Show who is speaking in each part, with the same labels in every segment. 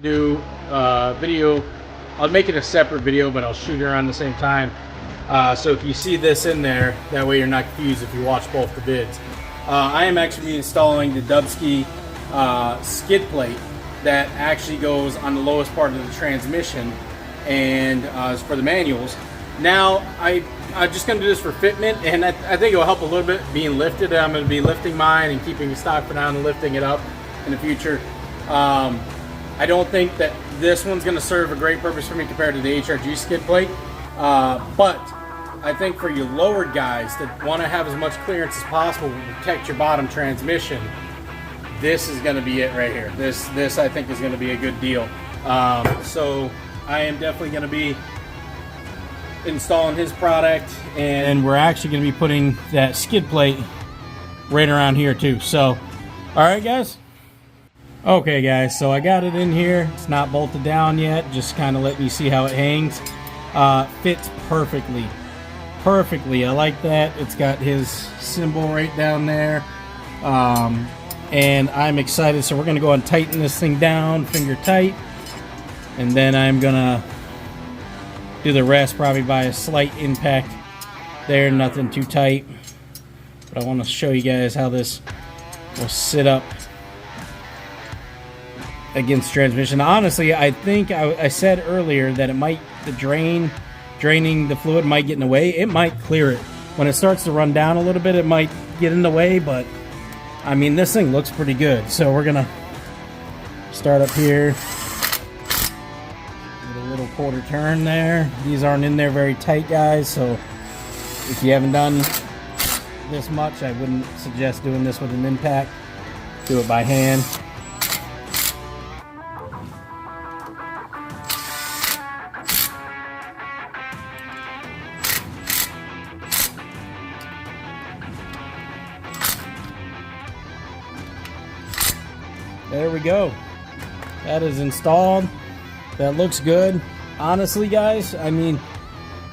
Speaker 1: do video. I'll make it a separate video, but I'll shoot it around the same time. So if you see this in there, that way you're not confused if you watch both the vids. I am actually installing the Dubski skid plate that actually goes on the lowest part of the transmission, and for the manuals. Now I'm just going to do this for fitment, and I think it will help a little bit being lifted. I'm going to be lifting mine and keeping the stock for now and lifting it up in the future. I don't think that this one's going to serve a great purpose for me compared to the HRG skid plate, but I think for you lowered guys that want to have as much clearance as possible to protect your bottom transmission, this is going to be it right here. This I think is going to be a good deal. So I am definitely going to be installing his product, and we're actually going to be putting that skid plate right around here too. So all right guys. Okay guys, so I got it in here. It's not bolted down yet, just kind of letting you see how it hangs. Fits perfectly. I like that. It's got his symbol right down there. And I'm excited, so we're gonna go and tighten this thing down, finger tight, and then I'm gonna do the rest probably by a slight impact there, nothing too tight. But I want to show you guys how this will sit up against transmission. Honestly, I think I said earlier that it might, draining the fluid might get in the way. It might clear it. When it starts to run down a little bit, it might get in the way, but I mean, this thing looks pretty good. So we're gonna start up here. Little quarter turn there. These aren't in there very tight, guys, so if you haven't done this much, I wouldn't suggest doing this with an impact. Do it by hand. There we go. That is installed. That looks good. Honestly, guys, I mean,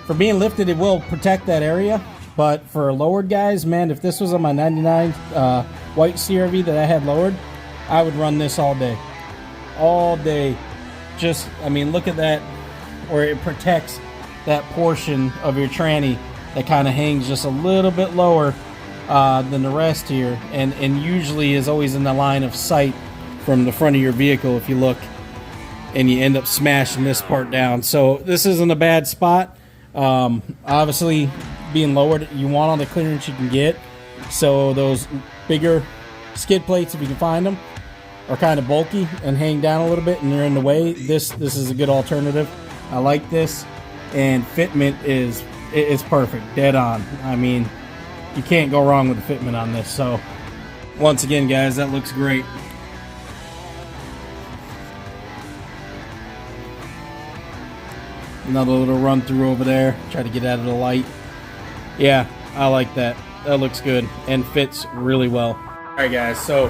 Speaker 1: for being lifted, it will protect that area. But for lowered guys, man, if this was on my 99 white CRV that I had lowered, I would run this all day. All day. Just, I mean, look at that, where it protects that portion of your tranny that kind of hangs just a little bit lower than the rest here. And usually is always in the line of sight from the front of your vehicle if you look, and you end up smashing this part down. So this isn't a bad spot. Obviously, being lowered, you want all the clearance you can get. So those bigger skid plates, if you can find them, are kind of bulky and hang down a little bit, and they're in the way. This is a good alternative. I like this, and fitment is perfect, dead on. I mean, you can't go wrong with the fitment on this. So once again, guys, that looks great. Another little run through over there. Try to get out of the light. Yeah, I like that. That looks good and fits really well. Alright guys, so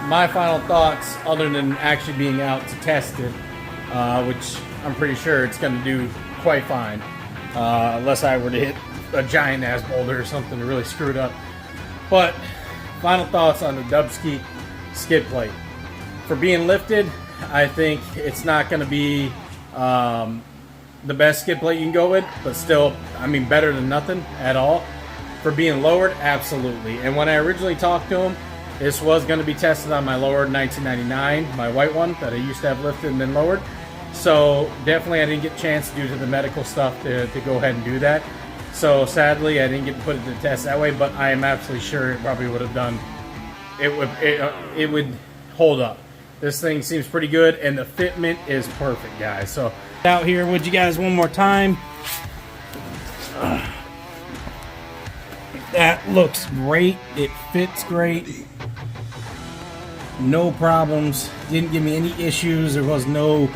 Speaker 1: my final thoughts, other than actually being out to test it, which I'm pretty sure it's going to do quite fine, unless I were to hit a giant ass boulder or something to really screw it up. But final thoughts on the Dubski skid plate. For being lifted, I think it's not going to be the best skid plate you can go with, but still, I mean, better than nothing at all. For being lowered, absolutely. And when I originally talked to him, this was going to be tested on my lowered 1999, my white one that I used to have lifted and then lowered. So definitely I didn't get a chance due to the medical stuff to go ahead and do that. So sadly, I didn't get to put it to the test that way, but I am absolutely sure it probably would have done, it would hold up. This thing seems pretty good, and the fitment is perfect, guys. So out here with you guys one more time. That looks great. It fits great. No problems. Didn't give me any issues. There was no,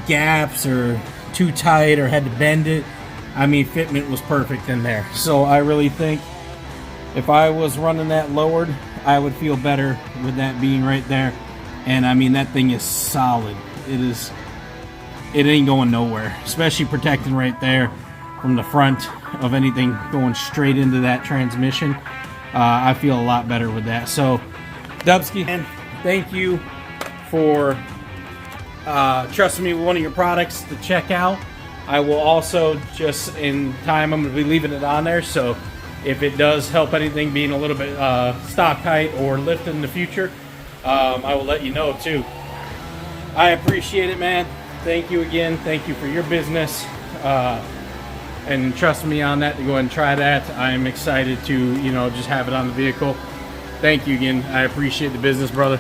Speaker 1: gaps or too tight or had to bend it. I mean, fitment was perfect in there. So I really think if I was running that lowered, I would feel better with that being right there. And I mean, that thing is solid. It ain't going nowhere, especially protecting right there from the front of anything going straight into that transmission. I feel a lot better with that. So Dubski, thank you for trust me with one of your products to check out. I will also, just in time, I'm going to be leaving it on there, so if it does help anything being a little bit stock height or lift in the future, I will let you know too. I appreciate it, man. Thank you again. Thank you for your business. And trust me on that to go ahead and try that. I'm excited to, just have it on the vehicle. Thank you again. I appreciate the business, brother.